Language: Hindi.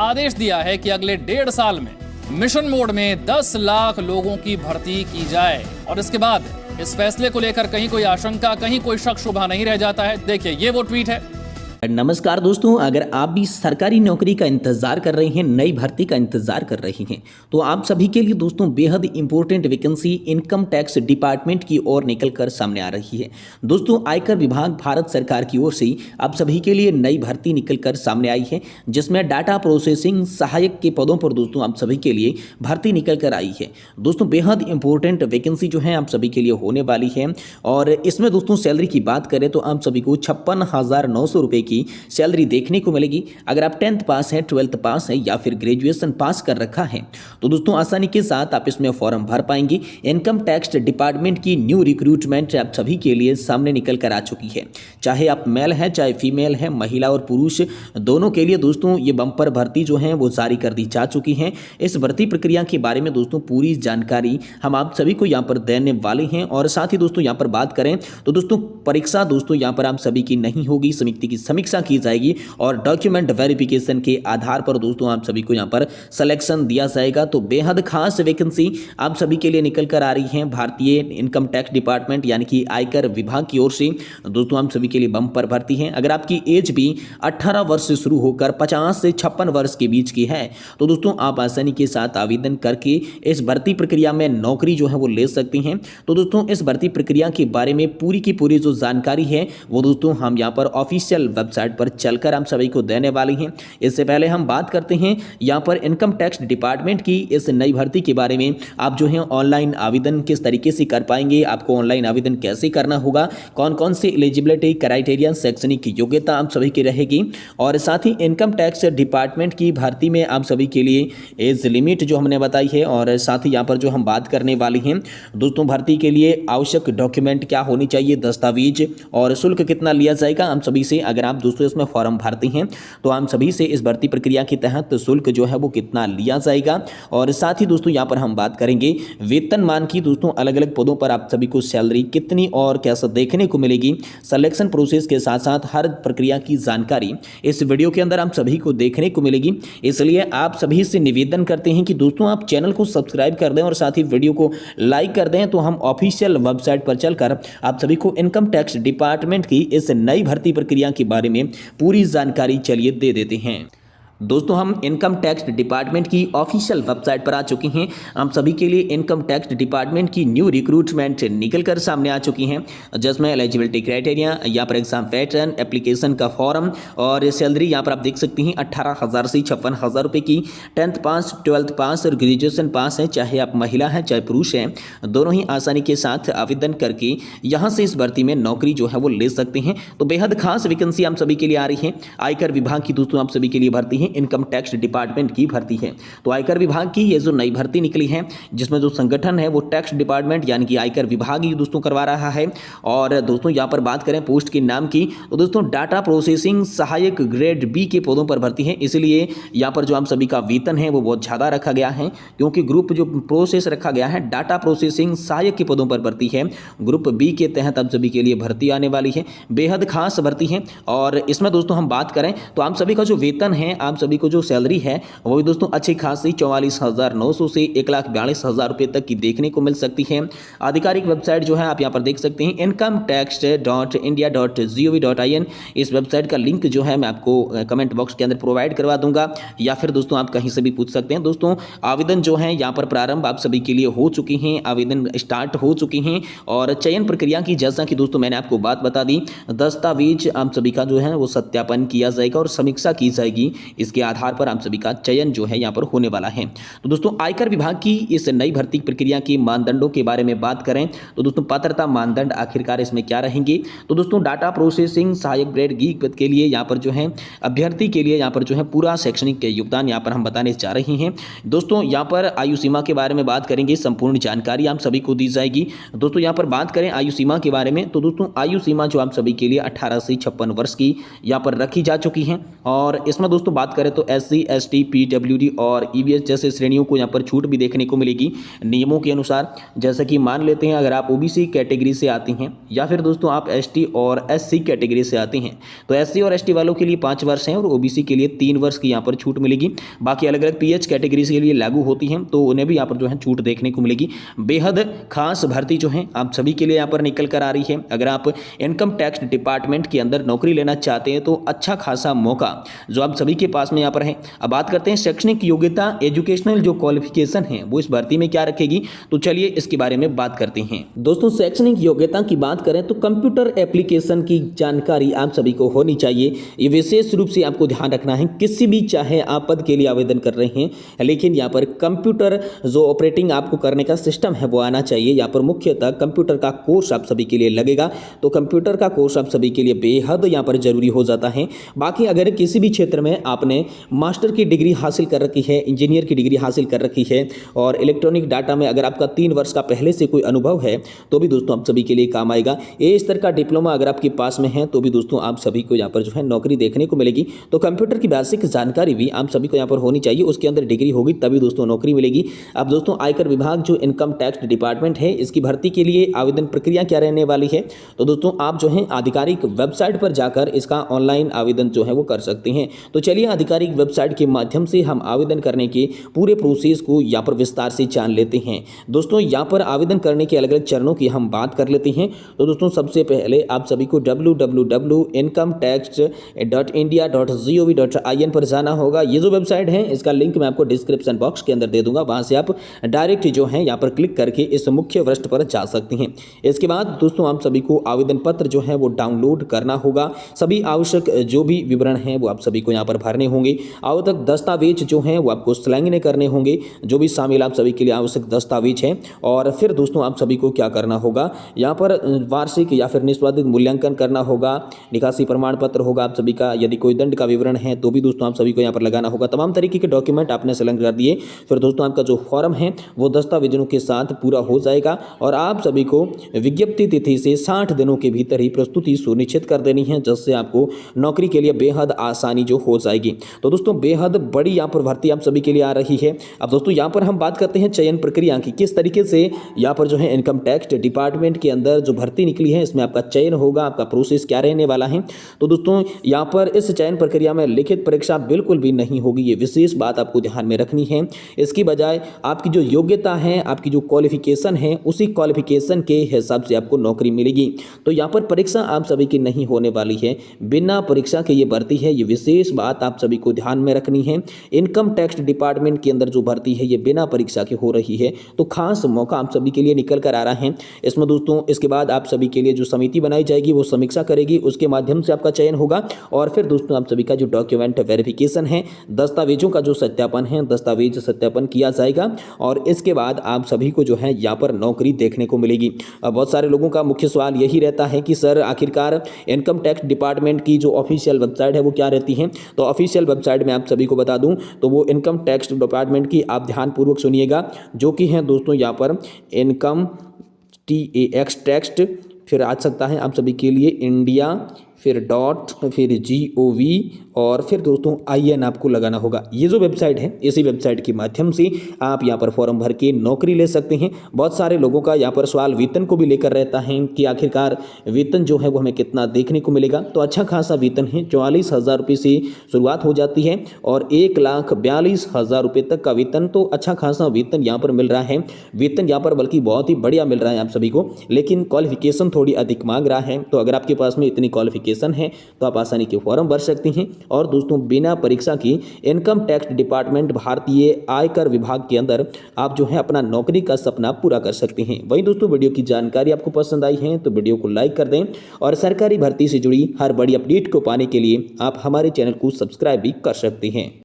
आदेश दिया है कि अगले 1.5 साल में मिशन मोड में 10 लाख लोगों की भर्ती की जाए। और इसके बाद इस फैसले को लेकर कहीं कोई आशंका, कहीं कोई शक शुबा नहीं रह जाता है। देखिए, ये वो ट्वीट है। नमस्कार दोस्तों, अगर आप भी सरकारी नौकरी का इंतजार कर रहे हैं, नई भर्ती का इंतजार कर रहे हैं, तो आप सभी के लिए दोस्तों बेहद important vacancy income tax department की ओर निकल कर सामने आ रही है। दोस्तों, आयकर विभाग भारत सरकार की ओर से आप सभी के लिए नई भर्ती निकल कर सामने आई है, जिसमें डाटा प्रोसेसिंग सहायक के पदों पर दोस्तों आप सभी के लिए भर्ती निकल कर आई है। दोस्तों, बेहद इंपॉर्टेंट वैकेंसी जो है आप सभी के लिए होने वाली है। और इसमें दोस्तों सैलरी की बात करें तो आप सभी को 56,900 रुपये की सैलरी देखने को मिलेगी। अगर आप 10th पास हैं, 12th पास हैं या फिर ग्रेजुएशन पास कर रखा है तो दोस्तों आसानी के साथ आप इसमें फॉर्म भर पाएंगे। इनकम टैक्स डिपार्टमेंट की न्यू रिक्रूटमेंट आप सभी के लिए सामने निकल कर आ चुकी है। चाहे आप मेल हैं, चाहे फीमेल हैं, महिला और पुरुष दोनों के लिए दोस्तों ये बम्पर भर्ती जो है वो जारी कर दी जा चुकी है। इस भर्ती प्रक्रिया के बारे में दोस्तों पूरी जानकारी हम आप सभी को यहाँ पर देने वाले हैं। और साथ ही दोस्तों यहाँ पर बात करें तो दोस्तों परीक्षा दोस्तों यहाँ पर आप सभी की नहीं होगी, समिति की समीक्षा की जाएगी और डॉक्यूमेंट वेरिफिकेशन के आधार पर दोस्तों आप सभी को यहां पर सिलेक्शन दिया जाएगा। तो बेहद खास वैकेंसी आप सभी के लिए निकल कर आ रही है भारतीय इनकम टैक्स डिपार्टमेंट यानी कि आयकर विभाग की ओर से दोस्तों आप सभी के लिए बम्पर भर्ती है। अगर आपकी एज भी 18 वर्ष से शुरू होकर 50 से 56 वर्ष के बीच की है तो दोस्तों आप आसानी के साथ आवेदन करके इस भर्ती प्रक्रिया में नौकरी जो है वो ले सकती हैं। तो दोस्तों इस भर्ती प्रक्रिया के बारे में पूरी की पूरी जो जानकारी है वो दोस्तों हम यहाँ पर ऑफिशियल वेबसाइट पर चलकर हम सभी को देने वाली हैं। इससे पहले हम बात करते हैं यहाँ पर इनकम टैक्स डिपार्टमेंट की इस नई भर्ती के बारे में। आप जो है ऑनलाइन आवेदन किस तरीके से कर पाएंगे, आपको ऑनलाइन आवेदन कैसे करना होगा, कौन कौन से एलिजिबिलिटी क्राइटेरिया, शैक्षणिक योग्यता आप सभी की रहेगी। और साथ ही इनकम टैक्स डिपार्टमेंट की भर्ती में आप सभी के लिए एज लिमिट जो हमने बताई है। और साथ ही यहाँ पर जो हम बात करने वाली हैं दोस्तों भर्ती के लिए आवश्यक डॉक्यूमेंट क्या होनी चाहिए, दस्तावेज और शुल्क कितना लिया जाएगा हम सभी से। अगर आप दोस्तों इसमें फॉर्म भरते हैं तो हम सभी से इस भर्ती प्रक्रिया के तहत शुल्क जो है वो कितना लिया जाएगा। और साथ ही दोस्तों यहाँ पर हम बात करेंगे वेतनमान की। दोस्तों अलग अलग पदों पर आप सभी को सैलरी कितनी और कैसा देखने को मिलेगी, सिलेक्शन प्रोसेस के साथ साथ हर प्रक्रिया की जानकारी इस वीडियो के अंदर आप सभी को देखने को मिलेगी। इसलिए आप सभी से निवेदन करते हैं कि दोस्तों आप चैनल को सब्सक्राइब कर दें और साथ ही वीडियो को लाइक कर दें। तो हम ऑफिशियल वेबसाइट पर चलकर आप सभी को इनकम टैक्स डिपार्टमेंट की इस नई भर्ती प्रक्रिया के बारे में पूरी जानकारी चलिए दे देते हैं। दोस्तों हम इनकम टैक्स डिपार्टमेंट की ऑफिशियल वेबसाइट पर आ चुकी हैं। हम सभी के लिए इनकम टैक्स डिपार्टमेंट की न्यू रिक्रूटमेंट निकल कर सामने आ चुकी हैं, जिसमें एलिजिबिलिटी क्राइटेरिया, यहाँ पर एग्जाम पैटर्न, एप्लीकेशन का फॉर्म और सैलरी यहाँ पर आप देख सकते हैं 18,000 से 56,000 रुपये की। 10th पास, 12th पास और ग्रेजुएशन पास है, चाहे आप महिला हैं चाहे पुरुष हैं, दोनों ही आसानी के साथ आवेदन करके यहाँ से इस भर्ती में नौकरी जो है वो ले सकते हैं। तो बेहद खास वैकेंसी हम सभी के लिए आ रही है। आयकर विभाग की दोस्तों आप सभी के लिए भर्ती है, इनकम टैक्स डिपार्टमेंट की भर्ती है। तो आयकर विभाग की ये जो नई भर्ती निकली है, जिसमें जो संगठन है वो टैक्स डिपार्टमेंट यानी कि आयकर विभाग ही दोस्तों करवा रहा है। और दोस्तों यहाँ पर बात करें पोस्ट के नाम की तो दोस्तों डाटा प्रोसेसिंग सहायक ग्रेड बी के पदों पर भर्ती है। इसलिए यहाँ पर जो हम सभी का वेतन है वो बहुत ज़्यादा रखा गया है, क्योंकि ग्रुप जो प्रोसेस रखा गया है डाटा प्रोसेसिंग सहायक के पदों पर भर्ती है। ग्रुप बी के तहत आप सभी के लिए भर्ती आने वाली है, बेहद खास भर्ती है। और इसमें दोस्तों हम बात करें तो आप सभी का जो वेतन है, आप सभी को जो सैलरी है वो भी दोस्तों अच्छी खासी 44,900 से 1,42,000 रुपये तक की देखने को मिल सकती है। आधिकारिक वेबसाइट जो है आप यहाँ पर देख सकते हैं incometax.india.gov.in। इस वेबसाइट का लिंक जो है मैं आपको कमेंट बॉक्स के अंदर प्रोवाइड करवा दूंगा, या फिर दोस्तों आप कहीं से भी पूछ सकते हैं। दोस्तों आवेदन जो है यहाँ पर प्रारंभ आप सभी के लिए हो चुकी हैं, आवेदन स्टार्ट हो चुकी हैं। और चयन प्रक्रिया की जैसा कि दोस्तों मैंने आपको बात बता दी, दस्तावेज आप सभी का जो है वो सत्यापन किया जाएगा और समीक्षा की जाएगी। इसके आधार पर आप सभी का चयन जो है यहाँ पर होने वाला है। तो दोस्तों आयकर विभाग की इस नई भर्ती प्रक्रिया की मानदंडों के बारे में बात करें तो दोस्तों पात्रता मानदंड आखिरकार इसमें क्या रहेंगे। तो दोस्तों डाटा प्रोसेसिंग सहायक ग्रेड गी पद के लिए यहाँ पर जो है अभ्यर्थी के लिए यहाँ पर जो है पूरा शैक्षणिक योगदान यहाँ पर हम बताने जा रहे हैं। दोस्तों यहाँ पर आयु सीमा के बारे में बात करेंगे, संपूर्ण जानकारी आप सभी को दी जाएगी। दोस्तों यहाँ पर बात करें आयु सीमा के बारे में तो दोस्तों आयु सीमा जो आप सभी के लिए 18 से 56 वर्ष की यहाँ पर रखी जा चुकी है। और इसमें दोस्तों बात करें तो SC, ST, PWD और EBS जैसे श्रेणियों को यहाँ पर छूट भी देखने को मिलेगी नियमों के अनुसार। जैसा कि मान लेते हैं अगर आप OBC कैटेगरी से आती हैं या फिर दोस्तों आप ST और SC कैटेगरी से आती हैं तो SC और ST वालों के लिए 5 वर्ष हैं और OBC के लिए 3 वर्ष की यहाँ पर छूट मिलेगी। बाकी अलग अलग PH कैटेगरी के लिए लागू होती हैं तो उन्हें भी यहाँ पर जो है छूट देखने को मिलेगी। बेहद खास भर्ती जो है आप सभी के लिए यहाँ पर निकल कर आ रही है। अगर आप इनकम टैक्स डिपार्टमेंट के अंदर नौकरी लेना चाहते हैं तो अच्छा खासा मौका जो आप सभी के पास में यहाँ पर है। अब बात करते हैं शैक्षणिक योग्यता, एजुकेशनल जो क्वालिफिकेशन है वो इस भर्ती में क्या रखेगी, तो चलिए इसके बारे में बात करते हैं। दोस्तों शैक्षणिक योग्यता की बात करें तो कंप्यूटर एप्लीकेशन की जानकारी आप सभी को होनी चाहिए। ये विशेष रूप से आपको ध्यान रखना है, किसी भी चाहे आप पद के लिए आवेदन कर रहे हैं लेकिन यहाँ पर कंप्यूटर जो ऑपरेटिंग आपको करने का सिस्टम है वो आना चाहिए। यहाँ पर मुख्यतः कंप्यूटर का कोर्स आप सभी के लिए लगेगा तो कंप्यूटर का कोर्स आप सभी के लिए बेहद यहाँ पर जरूरी हो जाता है। बाकी अगर किसी भी क्षेत्र में आपने मास्टर की डिग्री हासिल कर रखी है, इंजीनियर की डिग्री हासिल कर रखी है और इलेक्ट्रॉनिक डाटा में अगर आपका 3 वर्ष का पहले से कोई अनुभव है तो भी दोस्तों आप सभी के लिए काम आएगा। ये स्तर का डिप्लोमा अगर आपके पास में है तो भी दोस्तों आप सभी को यहाँ पर जो है नौकरी देखने को मिलेगी। तो कंप्यूटर की बेसिक जानकारी भी आप सभी को यहाँ पर होनी चाहिए, उसके अंदर डिग्री होगी तभी दोस्तों नौकरी मिलेगी। अब दोस्तों आयकर विभाग जो इनकम टैक्स डिपार्टमेंट है इसकी भर्ती के लिए आवेदन प्रक्रिया क्या रहने वाली है, तो दोस्तों आप जो है आधिकारिक वेबसाइट पर जाकर इसका ऑनलाइन आवेदन जो है वो कर सकते हैं। तो चलिए आधिकारिक वेबसाइट के माध्यम से हम आवेदन करने के पूरे प्रोसेस को यहाँ पर विस्तार से जान लेते हैं। दोस्तों यहाँ पर आवेदन करने के अलग अलग चरणों की हम बात कर लेते हैं। तो दोस्तों सबसे पहले आप सभी को www.incometax.india.gov.in पर जाना होगा। ये जो वेबसाइट है इसका लिंक मैं आपको डिस्क्रिप्शन बॉक्स के अंदर दे दूंगा, वहां से आप डायरेक्ट जो है यहाँ पर क्लिक करके इस मुख्य पृष्ठ पर जा सकते हैं। इसके बाद दोस्तों आप सभी को आवेदन पत्र जो है वो डाउनलोड करना होगा। सभी आवश्यक जो भी विवरण हैं वो आप सभी को यहाँ पर भरने होंगे। आवश्यक दस्तावेज जो हैं वो आपको संलग्न करने होंगे, जो भी शामिल आप सभी के लिए आवश्यक दस्तावेज हैं। और फिर दोस्तों आप सभी को क्या करना होगा, यहाँ पर वार्षिक या फिर निष्पादित मूल्यांकन करना होगा, निकासी प्रमाण पत्र होगा आप सभी का, यदि कोई दंड का विवरण है तो भी दोस्तों आप सभी को यहाँ पर लगाना होगा। तमाम तरीके के डॉक्यूमेंट आपने संलग्न कर दिए, फिर दोस्तों आपका जो फॉर्म है वो दस्तावेजों के साथ पूरा हो जाएगा और आप सभी को विज्ञप्ति तिथि से 60 दिनों के भीतर ही प्रस्तुति सुनिश्चित कर देनी है, जिससे आपको नौकरी के लिए बेहद आसानी जो हो जाएगी। तो दोस्तों बेहद बड़ी यहाँ पर भर्ती आप सभी के लिए आ रही है। अब दोस्तों यहाँ पर हम बात करते हैं चयन प्रक्रिया की, किस तरीके से यहाँ पर जो है इनकम टैक्स डिपार्टमेंट के अंदर जो भर्ती निकली है इसमें आपका चयन होगा, आपका प्रोसेस क्या रहने वाला है। तो दोस्तों यहाँ पर इस चयन प्रक्रिया में लिखित परीक्षा बिल्कुल भी नहीं होगी, ये विशेष बात आपको ध्यान में रखनी है। इसकी बजाय आपकी जो योग्यता है, आपकी जो क्वालिफिकेशन है, उसी क्वालिफिकेशन के हिसाब से आपको नौकरी मिलेगी। तो यहाँ पर परीक्षा आप सभी की नहीं होने वाली है, बिना परीक्षा के ये भर्ती है, ये विशेष बात आप सभी को ध्यान में रखनी है। इनकम टैक्स डिपार्टमेंट के अंदर जो भर्ती है ये बिना परीक्षा के हो रही है, तो खास मौका आप सभी के लिए निकल कर आ रहा है इसमें दोस्तों। इसके बाद आप सभी के लिए जो समिति बनाई जाएगी वो समीक्षा करेगी, उसके माध्यम से आपका चयन होगा और फिर दोस्तों आप सभी का जो डॉक्यूमेंट वेरिफिकेशन है, दस्तावेजों का जो सत्यापन है, दस्तावेज सत्यापन किया जाएगा और इसके बाद आप सभी को जो है यहाँ पर नौकरी देखने को मिलेगी। बहुत सारे लोगों का मुख्य सवाल यही रहता है कि सर आखिरकार इनकम टैक्स डिपार्टमेंट की जो ऑफिशियल वेबसाइट है वो क्या रहती है। तो ऑफिशियल वेबसाइट में आप सभी को बता दूं तो वो इनकम टैक्स डिपार्टमेंट की, आप ध्यानपूर्वक सुनिएगा, जो कि है दोस्तों यहाँ पर इनकम टैक्स, फिर आ सकता है आप सभी के लिए इंडिया, फिर डॉट, फिर GOV और फिर दोस्तों IN आपको लगाना होगा। ये जो वेबसाइट है इसी वेबसाइट के माध्यम से आप यहाँ पर फॉर्म भर के नौकरी ले सकते हैं। बहुत सारे लोगों का यहाँ पर सवाल वेतन को भी लेकर रहता है कि आखिरकार वेतन जो है वो हमें कितना देखने को मिलेगा। तो अच्छा खासा वेतन है, 44,000 रुपये से शुरुआत हो जाती है और 1,42,000 रुपये तक का वेतन, तो अच्छा खासा वेतन यहाँ पर मिल रहा है। वेतन यहाँ पर बल्कि बहुत ही बढ़िया मिल रहा है आप सभी को, लेकिन क्वालिफिकेशन थोड़ी अधिक मांग रहा है। तो अगर आपके पास में इतनी क्वालिफिकेशन है तो आप आसानी के फॉर्म भर सकते हैं और दोस्तों बिना परीक्षा की इनकम टैक्स डिपार्टमेंट भारतीय आयकर विभाग के अंदर आप जो है अपना नौकरी का सपना पूरा कर सकते हैं। वही दोस्तों वीडियो की जानकारी आपको पसंद आई है तो वीडियो को लाइक कर दें और सरकारी भर्ती से जुड़ी हर बड़ी अपडेट को पाने के लिए आप हमारे चैनल को सब्सक्राइब भी कर सकते हैं।